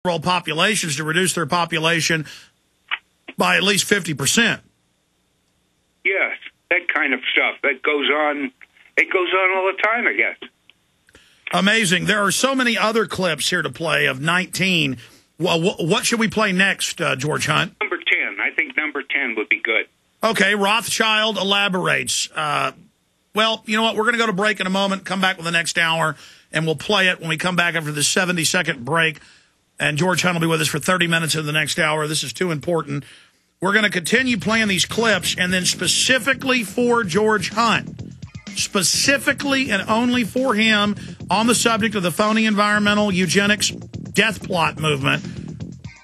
world populations to reduce their population by at least 50%. Yes, that kind of stuff. That goes on. It goes on all the time, I guess. Amazing. There are so many other clips here to play of 19. Well, what should we play next, George Hunt? Number 10. I think number 10 would be good. Okay, Rothschild elaborates. Well, you know what? We're going to go to break in a moment, come back with the next hour, and we'll play it when we come back after the 70-second break. And George Hunt will be with us for 30 minutes in the next hour. This is too important. We're going to continue playing these clips, and then specifically for George Hunt, specifically and only for him, on the subject of the phony environmental eugenics death plot movement,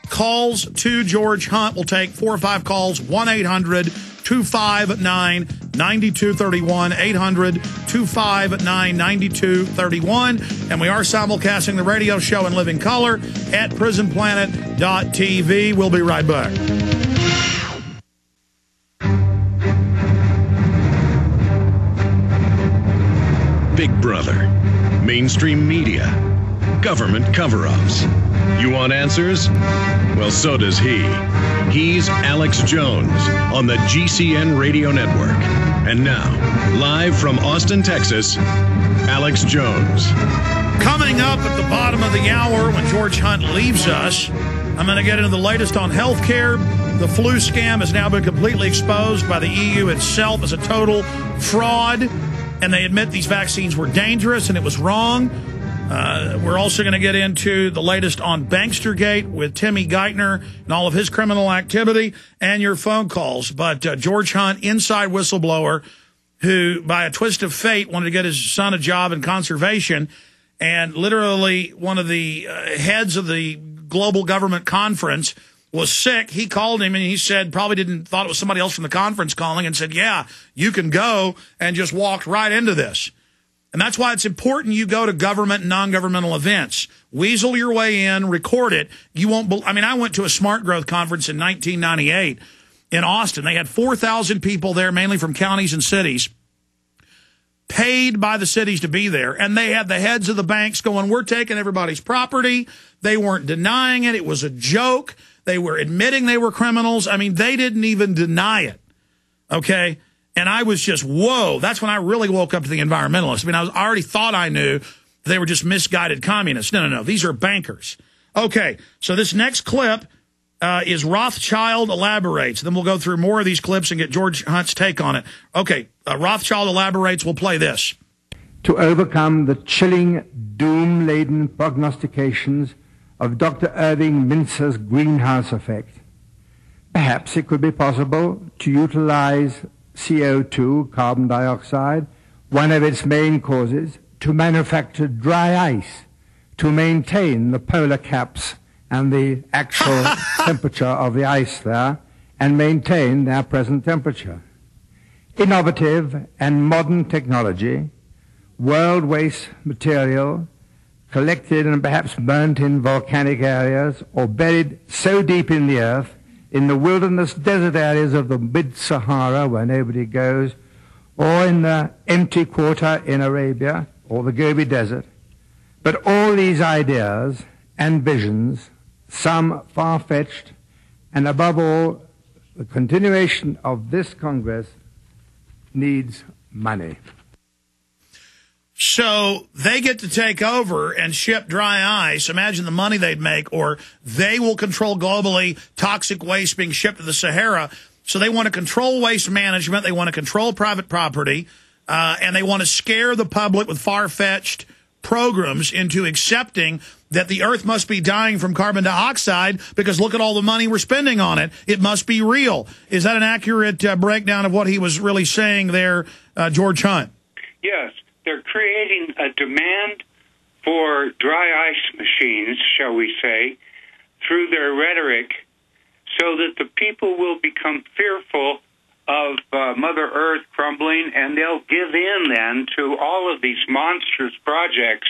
calls to George Hunt. We'll take 4 or 5 calls, 1-800-259-9231, 800-259-9231. And we are simulcasting the radio show in living color at prisonplanet.tv. We'll be right back. Big Brother, mainstream media, government cover-ups. You want answers? Well, so does he. He's Alex Jones on the GCN Radio Network. And now, live from Austin, Texas, Alex Jones. Coming up at the bottom of the hour when George Hunt leaves us, I'm going to get into the latest on health care. The flu scam has now been completely exposed by the EU itself as a total fraud. And they admit these vaccines were dangerous and it was wrong. We're also going to get into the latest on Bankstergate with Timmy Geithner and all of his criminal activity and your phone calls. But George Hunt, inside whistleblower, who by a twist of fate wanted to get his son a job in conservation, and literally one of the heads of the global government conference was sick. He called him and he said, thought it was somebody else from the conference calling, and said, yeah, you can go, and just walked right into this. And that's why it's important you go to government and non-governmental events. Weasel your way in, record it. You won't. I went to a Smart Growth conference in 1998 in Austin. They had 4,000 people there, mainly from counties and cities, paid by the cities to be there. And they had the heads of the banks going, we're taking everybody's property. They weren't denying it. It was a joke. They were admitting they were criminals. I mean, they didn't even deny it. Okay? And I was just, whoa, that's when I really woke up to the environmentalists. I mean, I already thought I knew they were just misguided communists. No. These are bankers. Okay, so this next clip is Rothschild elaborates. Then we'll go through more of these clips and get George Hunt's take on it. Okay, Rothschild elaborates. We'll play this. To overcome the chilling, doom-laden prognostications of Dr. Irving Mintzer's greenhouse effect, perhaps it could be possible to utilize CO2, carbon dioxide, one of its main causes, to manufacture dry ice, to maintain the polar caps and the actual temperature of the ice there, and maintain their present temperature. Innovative and modern technology, world waste material, collected and perhaps burnt in volcanic areas, or buried so deep in the earth, in the wilderness desert areas of the mid-Sahara where nobody goes, or in the empty quarter in Arabia, or the Gobi Desert. But all these ideas and visions, some far-fetched, and above all, the continuation of this Congress needs money. So they get to take over and ship dry ice. Imagine the money they'd make. Or they will control globally toxic waste being shipped to the Sahara. So they want to control waste management. They want to control private property. And they want to scare the public with far-fetched programs into accepting that the earth must be dying from carbon dioxide because look at all the money we're spending on it. It must be real. Is that an accurate breakdown of what he was really saying there, George Hunt? Yes. They're creating a demand for dry ice machines, shall we say, through their rhetoric, so that the people will become fearful of Mother Earth crumbling, and they'll give in then to all of these monstrous projects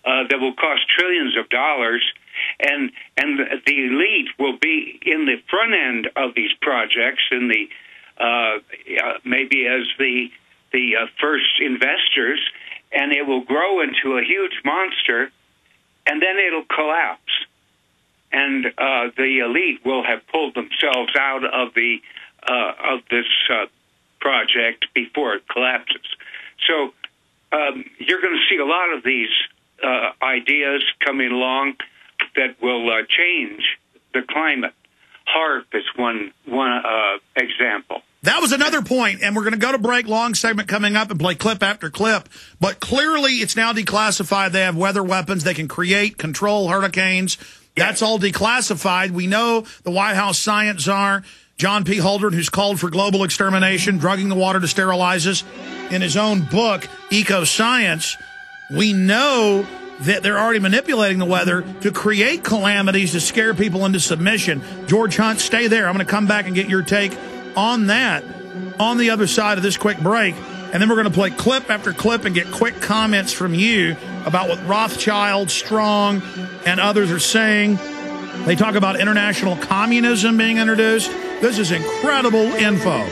that will cost trillions of dollars, and the elite will be in the front end of these projects, in the maybe as the first investors, and it will grow into a huge monster, and then it'll collapse. and the elite will have pulled themselves out of this project before it collapses. So you're going to see a lot of these ideas coming along that will change the climate. HARP is one example. That was another point, and we're going to go to break. Long segment coming up and play clip after clip. But clearly it's now declassified. They have weather weapons. They can create, control hurricanes. That's all declassified. We know the White House science czar, John P. Holdren, who's called for global extermination, drugging the water to sterilize us, in his own book, Eco-Science. We know that they're already manipulating the weather to create calamities to scare people into submission. George Hunt, stay there. I'm going to come back and get your take on that on the other side of this quick break. And then we're going to play clip after clip and get quick comments from you about what Rothschild, Strong, and others are saying. They talk about international communism being introduced. This is incredible info.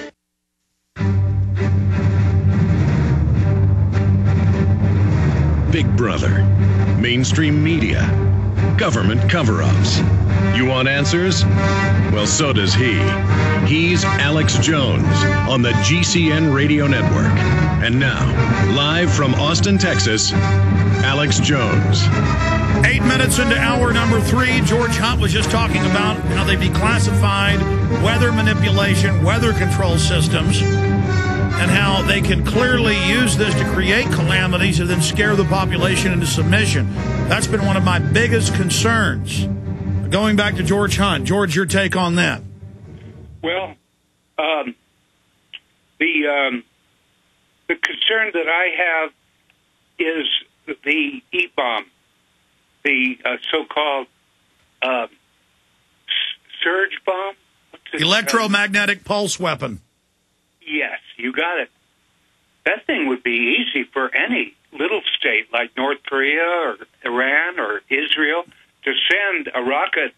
Big Brother, mainstream media, government cover-ups. You want answers? Well, so does he. He's Alex Jones on the GCN Radio Network. And now, live from Austin, Texas, Alex Jones. 8 minutes into hour number 3, George Hunt was just talking about how they've declassified weather manipulation, weather control systems, and how they can clearly use this to create calamities and then scare the population into submission. That's been one of my biggest concerns. Going back to George Hunt. George, your take on that? Well, the concern that I have is the E-bomb, the so-called surge bomb. Electromagnetic pulse weapon. Yes, you got it. That thing would be easy for any little state like North Korea or Iran or Israel to send a rocket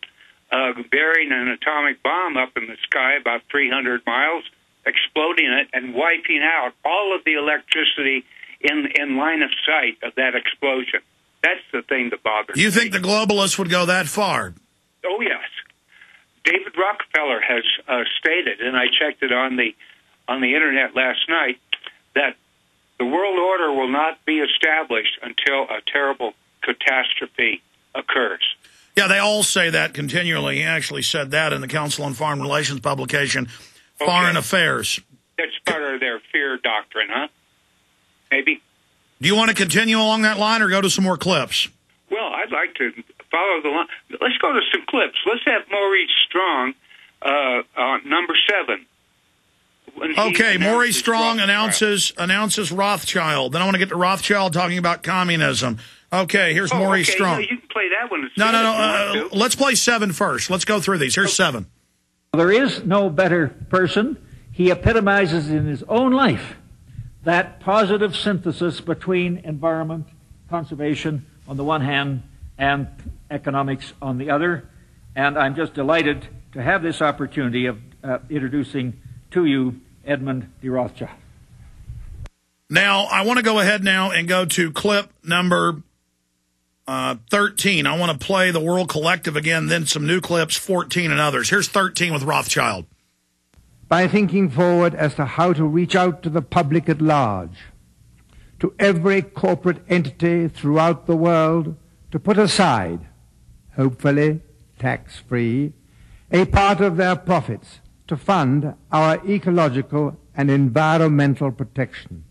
bearing an atomic bomb up in the sky about 300 miles, exploding it and wiping out all of the electricity in line of sight of that explosion. That's the thing that bothers me. You think the globalists would go that far? Oh, yes. David Rockefeller has stated, and I checked it on the Internet last night, that the world order will not be established until a terrible catastrophe occurs. Yeah, they all say that continually. He actually said that in the Council on Foreign Relations publication, Foreign Affairs. That's part of their fear doctrine, huh? Maybe. Do you want to continue along that line or go to some more clips? Well, I'd like to follow the line. Let's go to some clips. Let's have Maurice Strong on number 7. Okay, Maurice Strong announces Rothschild. Then I want to get to Rothschild talking about communism. Okay, here's Maurice Strong. No, you can play that one. No. Let's play 7 first. Let's go through these. Here's 7. There is no better person. He epitomizes in his own life that positive synthesis between environment, conservation on the one hand, and economics on the other. And I'm just delighted to have this opportunity of introducing to you Edmund de Rothschild. Now, I want to go ahead now and go to clip number 13. I want to play the World Collective again, then some new clips, 14 and others. Here's 13 with Rothschild. By thinking forward as to how to reach out to the public at large, to every corporate entity throughout the world, to put aside, hopefully tax-free, a part of their profits to fund our ecological and environmental protection.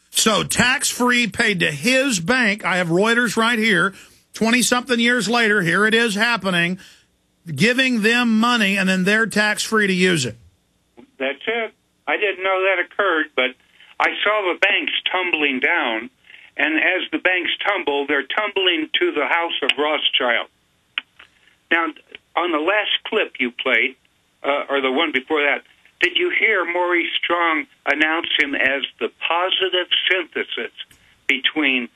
So tax-free, paid to his bank. I have Reuters right here. 20-something years later, here it is happening, giving them money, and then they're tax-free to use it. That's it. I didn't know that occurred, but I saw the banks tumbling down, and as the banks tumble, they're tumbling to the house of Rothschild. Now, on the last clip you played, or the one before that, did you hear Maurice Strong announce him as the positive synthesis between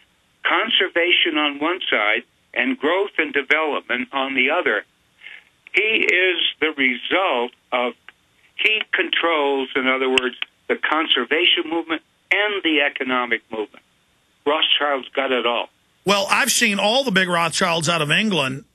conservation on one side and growth and development on the other? He is the result of, he controls, in other words, the conservation movement and the economic movement. Rothschild's got it all. Well, I've seen all the big Rothschilds out of England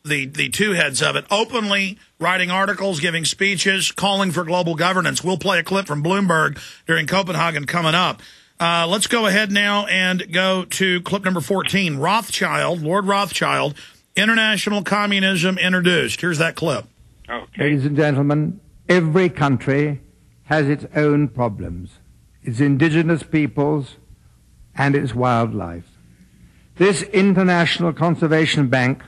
the two heads of it, openly writing articles, giving speeches, calling for global governance. We'll play a clip from Bloomberg during Copenhagen coming up. Let's go ahead now and go to clip number 14. Rothschild, Lord Rothschild, International Communism Introduced. Here's that clip. Okay. Ladies and gentlemen, every country has its own problems, its indigenous peoples and its wildlife. This International Conservation Bank